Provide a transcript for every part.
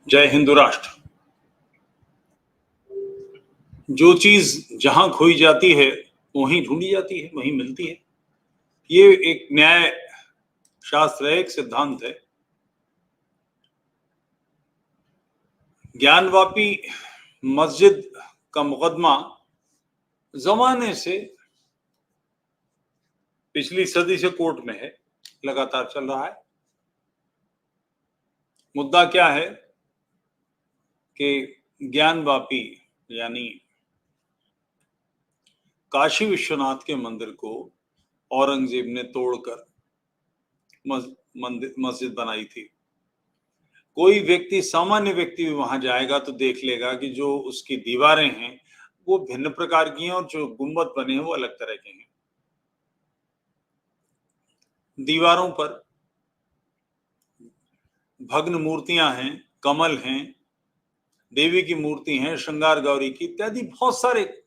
जय हिंदू राष्ट्र। जो चीज जहां खोई जाती है वहीं ढूंढी जाती है, वहीं मिलती है। ये एक न्याय शास्त्र है, एक सिद्धांत है। ज्ञानवापी मस्जिद का मुकदमा जमाने से, पिछली सदी से कोर्ट में है, लगातार चल रहा है। मुद्दा क्या है कि ज्ञानवापी यानी काशी विश्वनाथ के मंदिर को औरंगजेब ने तोड़कर मस्जिद बनाई थी। कोई व्यक्ति, सामान्य व्यक्ति भी वहां जाएगा तो देख लेगा कि जो उसकी दीवारें हैं वो भिन्न प्रकार की हैं और जो गुंबद बने हैं वो अलग तरह के हैं। दीवारों पर भग्न मूर्तियां हैं, कमल हैं, देवी की मूर्ति हैं, श्रृंगार गौरी की इत्यादि बहुत सारे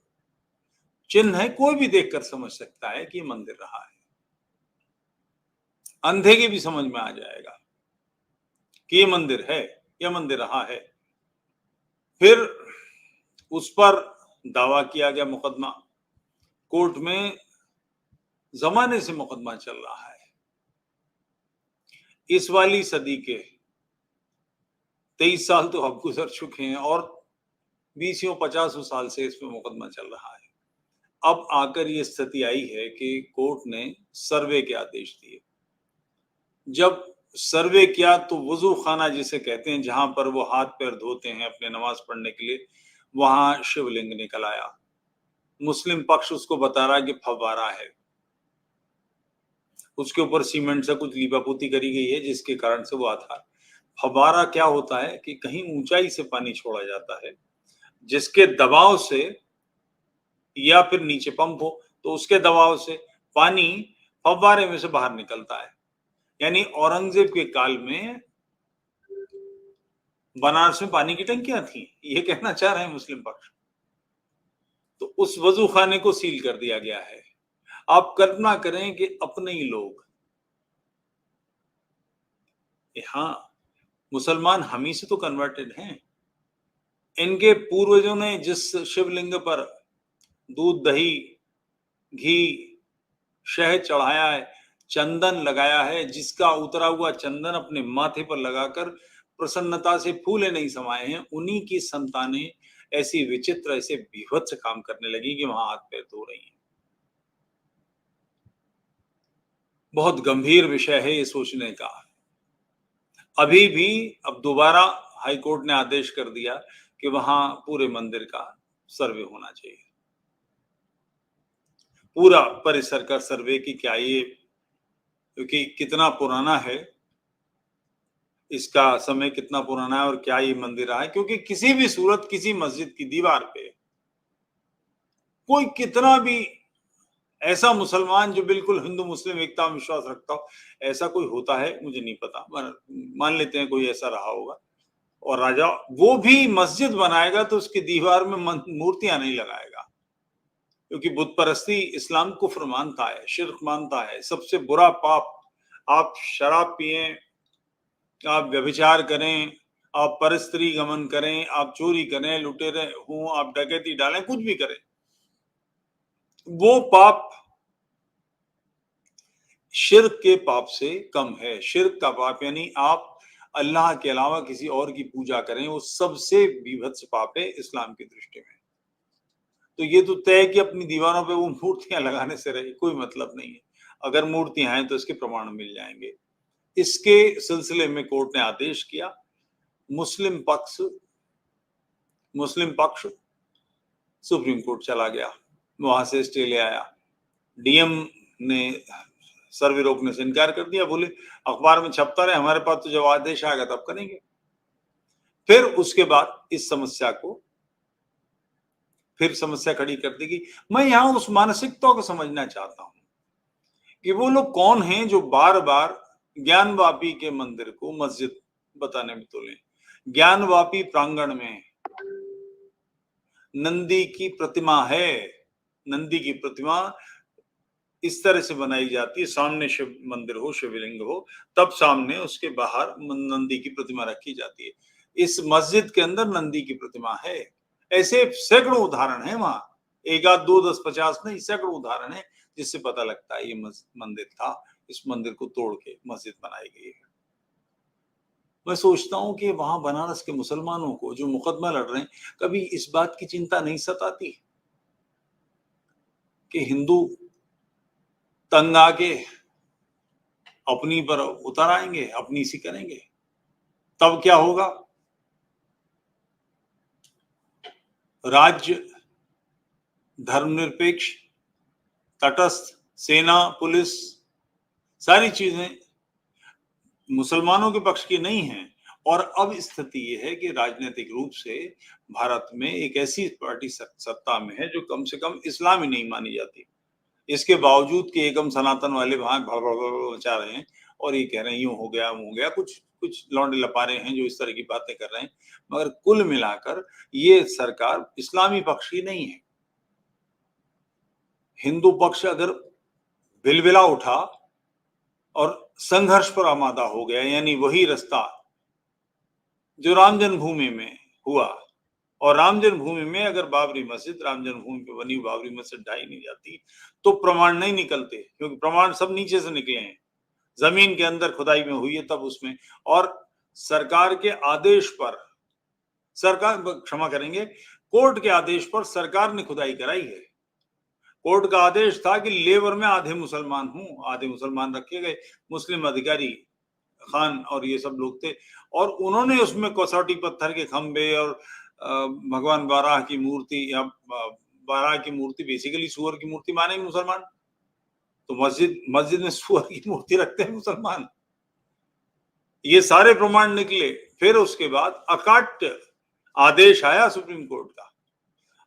चिन्ह हैं। कोई भी देखकर समझ सकता है कि ये मंदिर रहा है। अंधे के भी समझ में आ जाएगा कि ये मंदिर है, यह मंदिर रहा है। फिर उस पर दावा किया गया, मुकदमा कोर्ट में जमाने से मुकदमा चल रहा है। इस वाली सदी के 23 साल तो अब गुजर चुके हैं और 20-50 साल से इस पर मुकदमा चल रहा है। अब आकर ये स्थिति आई है कि कोर्ट ने सर्वे के आदेश दिए। जब सर्वे किया तो वजू खाना जिसे कहते हैं, जहां पर वो हाथ पैर धोते हैं अपने नमाज पढ़ने के लिए, वहां शिवलिंग निकल आया। मुस्लिम पक्ष उसको बता रहा है कि फव्वारा है। उसके ऊपर सीमेंट से कुछ लीपापोती करी गई है जिसके कारण से वो आता है। फव्वारा क्या होता है कि कहीं ऊंचाई से पानी छोड़ा जाता है, जिसके दबाव से, या फिर नीचे पंप हो तो उसके दबाव से पानी फव्वारे में से बाहर निकलता है। यानी औरंगजेब के काल में बनारस में पानी की टंकियां थी, ये कहना चाह रहे हैं मुस्लिम पक्ष। तो उस वजू खाने को सील कर दिया गया है। आप कल्पना करें कि अपने ही लोग, हाँ, मुसलमान हम ही से तो कन्वर्टेड हैं। इनके पूर्वजों ने जिस शिवलिंग पर दूध, दही, घी, शहद चढ़ाया है, चंदन लगाया है, जिसका उतरा हुआ चंदन अपने माथे पर लगाकर प्रसन्नता से फूले नहीं समाये हैं, उन्हीं की संतानें ऐसी विचित्र, ऐसे बीभत्स काम करने लगी कि वहां हाथ पैर धो रही हैं। बहुत गंभीर विषय है ये सोचने का। अभी भी अब दोबारा हाईकोर्ट ने आदेश कर दिया कि वहां पूरे मंदिर का सर्वे होना चाहिए। पूरा परिसर का सर्वे की क्या ये, क्योंकि कितना पुराना है, इसका समय कितना पुराना है और क्या ये मंदिर रहा है। क्योंकि किसी भी सूरत, किसी मस्जिद की दीवार पे कोई कितना भी ऐसा मुसलमान जो बिल्कुल हिंदू मुस्लिम एकता में विश्वास रखता हो, ऐसा कोई होता है मुझे नहीं पता, मान लेते हैं कोई ऐसा रहा होगा, और राजा वो भी मस्जिद बनाएगा तो उसकी दीवार में मूर्तियां नहीं लगाएगा। क्योंकि बुत परस्ती इस्लाम कुफ्र मानता है, शिर्क मानता है, सबसे बुरा पाप। आप शराब पिए, आप व्यभिचार करें, आप परस्त्री गमन करें, आप चोरी करें, लुटेरे हों, आप डकैती डालें, कुछ भी करें, वो पाप शिर्क के पाप से कम है। शिर्क का पाप यानी आप अल्लाह के अलावा किसी और की पूजा करें, वो सबसे बीभत्स पाप है इस्लाम की दृष्टि में। तो ये तो तय है कि अपनी दीवारों पे वो मूर्तियां लगाने से रहे, कोई मतलब नहीं है। अगर मूर्तियां हैं तो इसके प्रमाण मिल जाएंगे। इसके सिलसिले में कोर्ट ने आदेश किया। मुस्लिम पक्ष सुप्रीम कोर्ट चला गया, वहां से स्टे ले आया। डीएम ने सर्वे रोकने से इनकार कर दिया, बोले अखबार में छपता रहे, हमारे पास तो जब आदेश आएगा तब करेंगे। फिर उसके बाद इस समस्या को फिर समस्या खड़ी कर दी गई। मैं यहां उस मानसिकता को समझना चाहता हूं कि वो लोग कौन हैं जो बार बार ज्ञानवापी के मंदिर को मस्जिद बताने में तुले। ज्ञानवापी प्रांगण में नंदी की प्रतिमा है। नंदी की प्रतिमा इस तरह से बनाई जाती है, सामने शिव मंदिर हो, शिवलिंग हो, तब सामने उसके बाहर नंदी की प्रतिमा रखी जाती है। इस मस्जिद के अंदर नंदी की प्रतिमा है। ऐसे सैकड़ों उदाहरण हैं वहां, एक आध दो 10 50 नहीं, सैकड़ों उदाहरण है जिससे पता लगता है ये मंदिर था, इस मंदिर को तोड़ के मस्जिद बनाई गई है। मैं सोचता हूं कि वहां बनारस के मुसलमानों को जो मुकदमा लड़ रहे हैं, कभी इस बात की चिंता नहीं सताती कि हिंदू तंग आके अपनी पर उतर आएंगे, अपनी सी करेंगे, तब क्या होगा? राज्य धर्मनिरपेक्ष, तटस्थ, सेना, पुलिस, सारी चीजें मुसलमानों के पक्ष की नहीं है। और अब स्थिति यह है कि राजनीतिक रूप से भारत में एक ऐसी पार्टी सत्ता में है जो कम से कम इस्लामी नहीं मानी जाती, इसके बावजूद कि एकम सनातन वाले वहां मचा रहे हैं और ये कह रहे हैं यूं हो गया वो हो गया, कुछ कुछ लौंडे लपारे हैं जो इस तरह की बातें कर रहे हैं, मगर कुल मिलाकर ये सरकार इस्लामी पक्ष की नहीं है। हिंदू पक्ष अगर बिलबिला उठा और संघर्ष पर आमादा हो गया, यानी वही रास्ता जो राम जन्मभूमि में हुआ, और राम जन्मभूमि में अगर बाबरी मस्जिद, राम जन्मभूमि पे बनी बाबरी मस्जिद ढाई नहीं जाती तो प्रमाण नहीं निकलते, क्योंकि प्रमाण सब नीचे से निकले हैं, जमीन के अंदर खुदाई में हुई है तब उसमें। और सरकार के आदेश पर, सरकार क्षमा करेंगे, कोर्ट के आदेश पर सरकार ने खुदाई कराई है। कोर्ट का आदेश था कि लेबर में आधे मुसलमान हूं, आधे मुसलमान रखे गए, मुस्लिम अधिकारी खान और ये सब लोग थे, और उन्होंने उसमें कसौटी पत्थर के खंबे और भगवान बाराह की मूर्ति, या बाराह की मूर्ति बेसिकली सुअर की मूर्ति मानेंगे मुसलमान, तो मस्जिद में सुअर की मूर्ति रखते हैं मुसलमान। ये सारे प्रमाण निकले, फिर उसके बाद अकाट्य आदेश आया सुप्रीम कोर्ट का,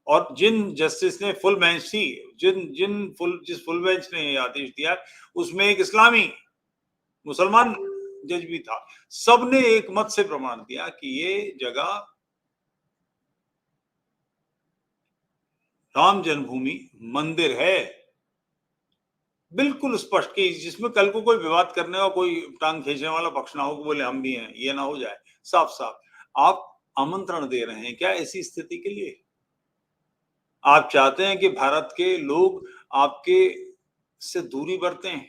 और जिन जस्टिस ने फुल बेंच थी, जिस फुल बेंच ने आदेश दिया उसमें एक इस्लामी मुसलमान जज भी था, सबने एक मत से प्रमाण दिया कि ये जगह राम जन्मभूमि मंदिर है, बिल्कुल स्पष्ट, कि जिसमें कल को कोई विवाद करने का, कोई टांग खींचने वाला पक्ष ना हो कि बोले हम भी हैं, ये ना हो जाए। साफ साफ आप आमंत्रण दे रहे हैं क्या ऐसी स्थिति के लिए? आप चाहते हैं कि भारत के लोग आपके से दूरी बरतें,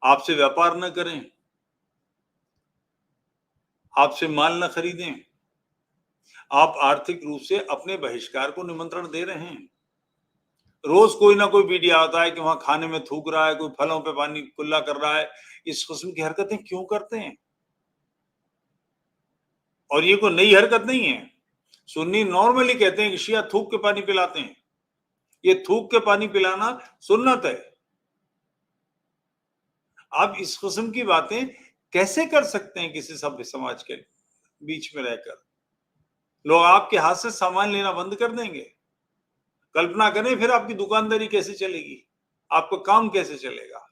आपसे व्यापार न करें, आपसे माल न खरीदें, आप आर्थिक रूप से अपने बहिष्कार को निमंत्रण दे रहे हैं। रोज कोई ना कोई मीडिया आता है कि वहां खाने में थूक रहा है, कोई फलों पे पानी कुल्ला कर रहा है, इस किस्म की हरकतें क्यों करते हैं? और ये कोई नई हरकत नहीं है, सुन्नी नॉर्मली कहते हैं कि शिया थूक के पानी पिलाते हैं, ये थूक के पानी पिलाना सुन्नत है। आप इस किस्म की बातें कैसे कर सकते हैं किसी सभ्य समाज के बीच में रहकर? लोग आपके हाथ से सामान लेना बंद कर देंगे। कल्पना करें फिर आपकी दुकानदारी कैसे चलेगी, आपका काम कैसे चलेगा?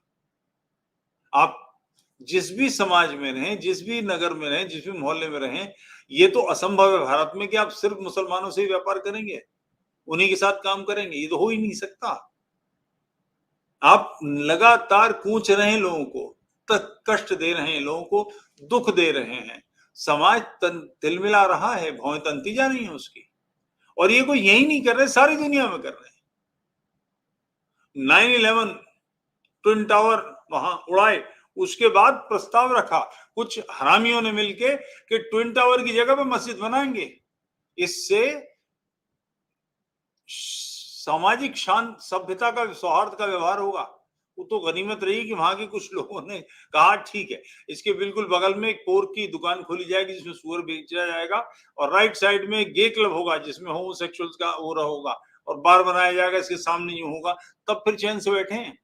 आप जिस भी समाज में रहें, जिस भी नगर में रहें, जिस भी मोहल्ले में रहें, ये तो असंभव है भारत में कि आप सिर्फ मुसलमानों से ही व्यापार करेंगे, उन्हीं के साथ काम करेंगे, ये तो हो ही नहीं सकता। आप लगातार कूच रहे हैं लोगों को, तक कष्ट दे रहे हैं लोगों को, दुख दे रहे हैं, समाज तिलमिला रहा है, भौं तनती जा रही है उसकी। और ये कोई यही नहीं कर रहे, सारी दुनिया में कर रहे हैं। 9/11 ट्विन टावर वहां उड़ाए, उसके बाद प्रस्ताव रखा कुछ हरामियों ने मिलके कि ट्विन टावर की जगह पे मस्जिद बनाएंगे, इससे सामाजिक शांत, सभ्यता का, सौहार्द का व्यवहार होगा। वो तो गनीमत रही कि वहां के कुछ लोगों ने कहा ठीक है, इसके बिल्कुल बगल में एक पोर्क की दुकान खोली जाएगी जिसमें सुअर बेचा जाएगा, और राइट साइड में एक गे क्लब होगा जिसमें होमोसेक्सुअल्स का हो रहा होगा, और बार बनाया जाएगा इसके सामने यूं होगा, तब फिर चैन से बैठे हैं।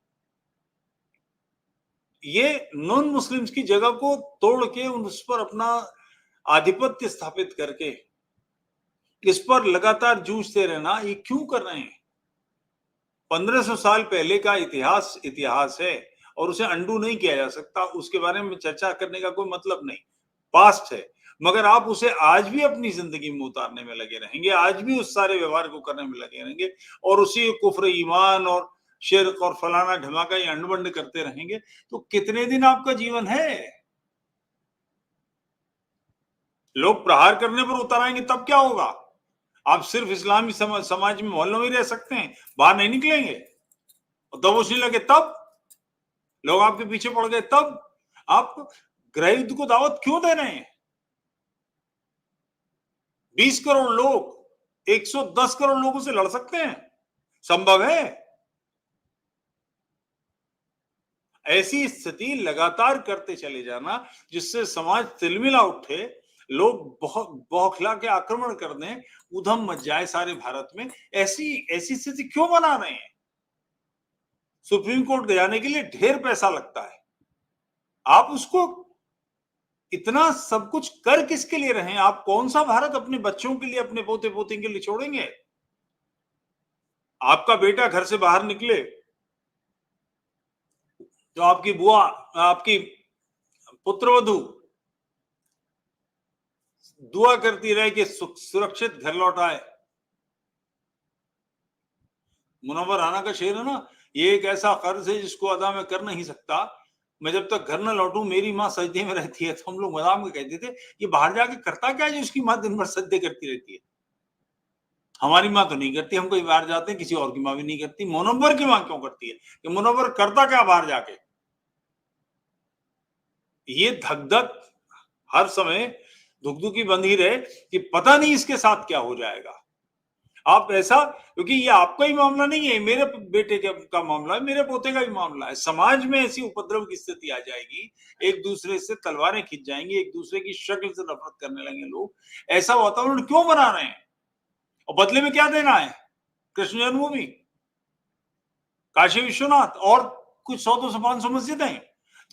ये नॉन मुस्लिम्स की जगह को तोड़ के उस पर अपना आधिपत्य स्थापित करके इस पर लगातार जूझते रहना, ये क्यों कर रहे हैं? 1500 साल पहले का इतिहास है और उसे अंडू नहीं किया जा सकता, उसके बारे में चर्चा करने का कोई मतलब नहीं, पास्ट है। मगर आप उसे आज भी अपनी जिंदगी में उतारने में लगे रहेंगे, आज भी उस सारे व्यवहार को करने में लगे रहेंगे, और उसी कुफ्र ईमान और शिर्क और फलाना ढमाका ये अंडबंड करते रहेंगे, तो कितने दिन आपका जीवन है? लोग प्रहार करने पर उतर आएंगे तब क्या होगा? आप सिर्फ इस्लामी समाज में मोहल्लों में रह सकते हैं, बाहर नहीं निकलेंगे। और दबोच नहीं लगे तब, लोग आपके पीछे पड़ गए तब, आप गृह युद्ध को दावत क्यों दे रहे हैं? 20 करोड़ लोग 110 करोड़ लोगों से लड़ सकते हैं, संभव है। ऐसी स्थिति लगातार करते चले जाना जिससे समाज तिलमिला उठे, लोग बहुत बौखला के आक्रमण कर दें, उधम मच जाए सारे भारत में, ऐसी ऐसी स्थिति क्यों बना रहे हैं? सुप्रीम कोर्ट जाने के लिए ढेर पैसा लगता है, आप उसको इतना सब कुछ कर किसके लिए रहे हैं? आप कौन सा भारत अपने बच्चों के लिए, अपने पोते पोती के लिए छोड़ेंगे? आपका बेटा घर से बाहर निकले तो आपकी बुआ, आपकी पुत्रवधू दुआ करती रहे कि सुरक्षित घर लौट आए। मुनव्वर राना का शेर है ना, ये एक ऐसा कर्ज है जिसको अदा मैं कर नहीं सकता, मैं जब तक घर न लौटूं मेरी माँ सजदे में रहती है। तो हम लोग मजाक में कहते थे ये बाहर जाके करता क्या है जो उसकी माँ दिन भर सजदे करती रहती है? हमारी माँ तो नहीं करती, हम कई बार जाते हैं, किसी और की माँ भी नहीं करती, मुनव्वर की माँ क्यों करती है? कि मुनव्वर करता क्या बाहर जाके? ये धक धक हर समय धुकधुकी बंधी रहे कि पता नहीं इसके साथ क्या हो जाएगा। आप ऐसा, क्योंकि ये आपका ही मामला नहीं है, मेरे बेटे का मामला है, मेरे पोते का भी मामला है। समाज में ऐसी उपद्रव की स्थिति आ जाएगी, एक दूसरे से तलवारें खींच जाएंगी, एक दूसरे की शक्ल से नफरत करने लगे लोग। ऐसा वातावरण क्यों बना रहे हैं? और बदले में क्या देना है? कृष्ण जन्मभूमि, काशी विश्वनाथ और कुछ 100-200-500 मस्जिदें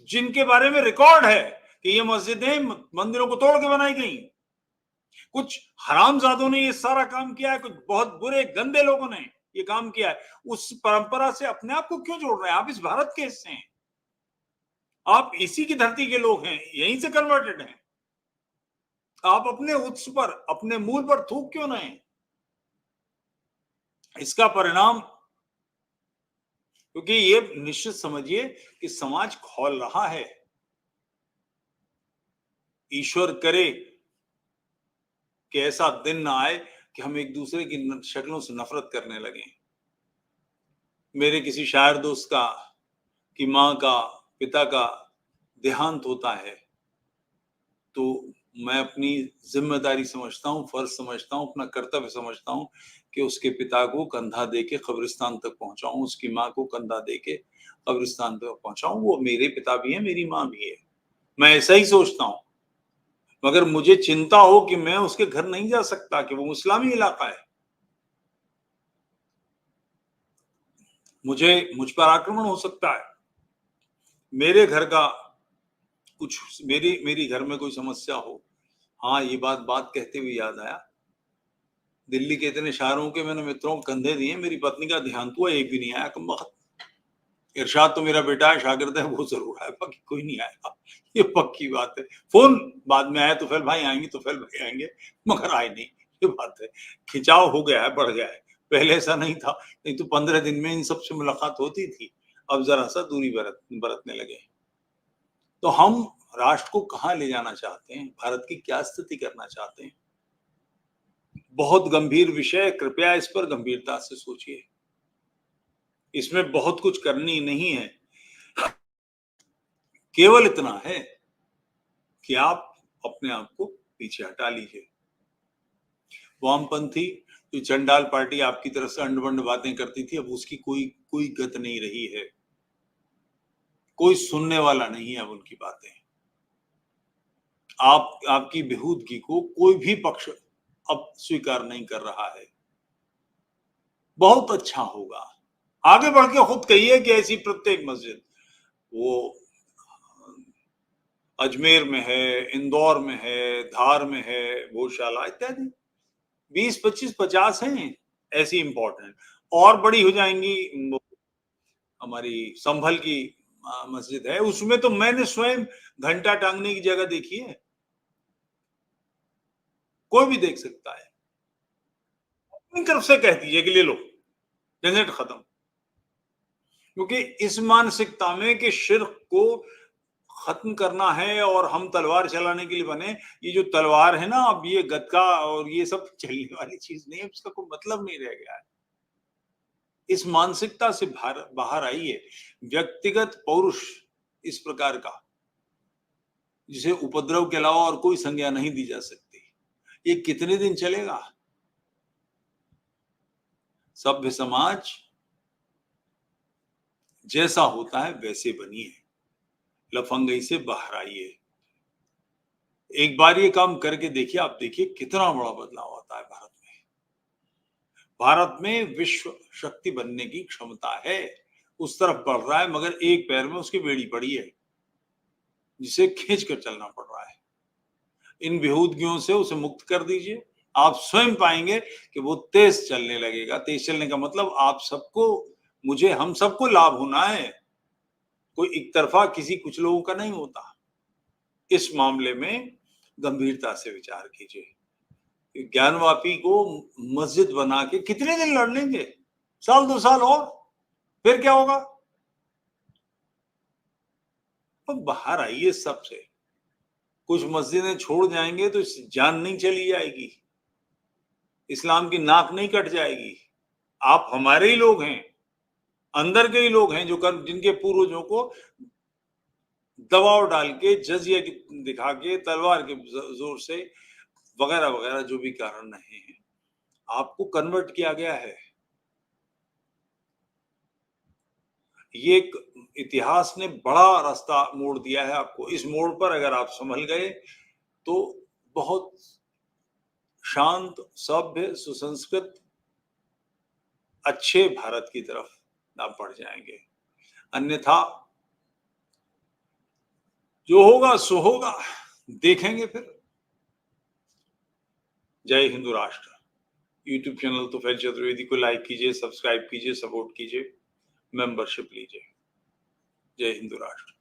जिनके बारे में रिकॉर्ड है कि ये मस्जिदें मंदिरों को तोड़ के बनाई गई। कुछ हरामजादों ने ये सारा काम किया है, कुछ बहुत बुरे गंदे लोगों ने ये काम किया है। उस परंपरा से अपने आप को क्यों जोड़ रहे हैं? आप इस भारत के हिस्से हैं, आप इसी की धरती के लोग हैं, यहीं से कन्वर्टेड हैं। आप अपने उत्स पर, अपने मूल पर थूक क्यों रहे हैं? इसका परिणाम, क्योंकि ये निश्चित समझिए कि समाज खौल रहा है। ईश्वर करे कि ऐसा दिन ना आए कि हम एक दूसरे की शक्लों से नफरत करने लगे। मेरे किसी शायर दोस्त का की माँ का, पिता का देहांत होता है तो मैं अपनी जिम्मेदारी समझता हूँ, फर्ज समझता हूँ, अपना कर्तव्य समझता हूँ कि उसके पिता को कंधा दे के कब्रिस्तान तक पहुंचाऊं, उसकी माँ को कंधा दे के कब्रिस्तान तक पहुंचाऊं। वो मेरे पिता भी है, मेरी माँ भी है, मैं ऐसा ही सोचता हूँ। मगर मुझे चिंता हो कि मैं उसके घर नहीं जा सकता, कि वो इस्लामी इलाका है, मुझ पर आक्रमण हो सकता है, मेरे घर का कुछ, मेरी घर में कोई समस्या हो। हाँ, ये बात कहते हुए याद आया, दिल्ली के इतने शहरों के मैंने मित्रों को कंधे दिए, मेरी पत्नी का देहांत हुआ, एक भी नहीं आया। कम वक्त इरशाद तो मेरा बेटा है, शागिर्द है, वो जरूर आया, बाकी कोई नहीं आया, ये पक्की बात है। फोन बाद में आया, तुफैल भाई आएंगे, तुफैल भाई आएंगे, मगर आए नहीं, ये बात है। खिंचाव हो गया है, बढ़ गया है, पहले ऐसा नहीं था, नहीं तो 15 दिन में इन सबसे मुलाकात होती थी, अब जरा सा दूरी बरतने लगे। तो हम राष्ट्र को कहाँ ले जाना चाहते हैं, भारत की क्या स्थिति करना चाहते हैं? बहुत गंभीर विषय, कृपया इस पर गंभीरता से सोचिए। इसमें बहुत कुछ करनी नहीं है, केवल इतना है कि आप अपने आप को पीछे हटा लीजिए। वामपंथी जो चंडाल पार्टी आपकी तरफ से अंड-बंड बातें करती थी, अब उसकी कोई गत नहीं रही है, कोई सुनने वाला नहीं है अब उनकी बातें। आपकी बेहूदगी को कोई भी पक्ष अब स्वीकार नहीं कर रहा है। बहुत अच्छा होगा, आगे बढ़ के खुद कहिए कि ऐसी प्रत्येक मस्जिद, वो अजमेर में है, इंदौर में है, धार में है, गौशाला इत्यादि 20-25-50 हैं ऐसी इंपॉर्टेंट, और बड़ी हो जाएंगी। हमारी संभल की मस्जिद है, उसमें तो मैंने स्वयं घंटा टांगने की जगह देखी है, कोई भी देख सकता है। अपनी तरफ से कह दीजिए कि ले लो, झंझट खत्म। क्योंकि इस मानसिकता में कि शिर्क को खत्म करना है और हम तलवार चलाने के लिए बने। ये जो तलवार है ना, अब ये गदका और ये सब चलने वाली चीज नहीं है, इसका कोई मतलब नहीं रह गया है। इस मानसिकता से बाहर आइए। व्यक्तिगत पौरुष इस प्रकार का, जिसे उपद्रव के अलावा और कोई संज्ञा नहीं दी जा सकती, ये कितने दिन चलेगा? सभ्य समाज जैसा होता है वैसे बनिए, लफंगई से बाहर आइए। एक बार ये काम करके देखिए, आप देखिए कितना बड़ा बदलाव आता है भारत में। भारत में विश्व शक्ति बनने की क्षमता है, उस तरफ बढ़ रहा है, मगर एक पैर में उसकी बेड़ी पड़ी है, जिसे खींच कर चलना पड़ रहा है। इन विहुदगियों से उसे मुक्त कर दीजिए, आप स्वयं पाएंगे कि वो तेज चलने लगेगा। तेज चलने का मतलब आप सबको, मुझे, हम सबको लाभ होना है, कोई एक तरफा किसी कुछ लोगों का नहीं होता। इस मामले में गंभीरता से विचार कीजिए। ज्ञानवापी को मस्जिद बना के कितने दिन लड़ लेंगे? साल 2 साल और, फिर क्या होगा? तो बाहर आइए सबसे। कुछ मस्जिदें छोड़ जाएंगे तो जान नहीं चली जाएगी, इस्लाम की नाक नहीं कट जाएगी। आप हमारे ही लोग हैं, अंदर के ही लोग हैं, जो जिनके पूर्वजों को दबाव डाल के, जजिया दिखा के, तलवार के जोर से, वगैरह वगैरह जो भी कारण रहे हैं, आपको कन्वर्ट किया गया है। ये एक इतिहास ने बड़ा रास्ता मोड़ दिया है आपको। इस मोड़ पर अगर आप संभल गए तो बहुत शांत, सभ्य, सुसंस्कृत, अच्छे भारत की तरफ आप बढ़ जाएंगे। अन्यथा जो होगा सो होगा, देखेंगे फिर। जय हिंदू राष्ट्र। यूट्यूब चैनल तुफैल चतुर्वेदी को लाइक कीजिए, सब्सक्राइब कीजिए, सपोर्ट कीजिए, मेंबरशिप लीजिए। जय हिंदू राष्ट्र।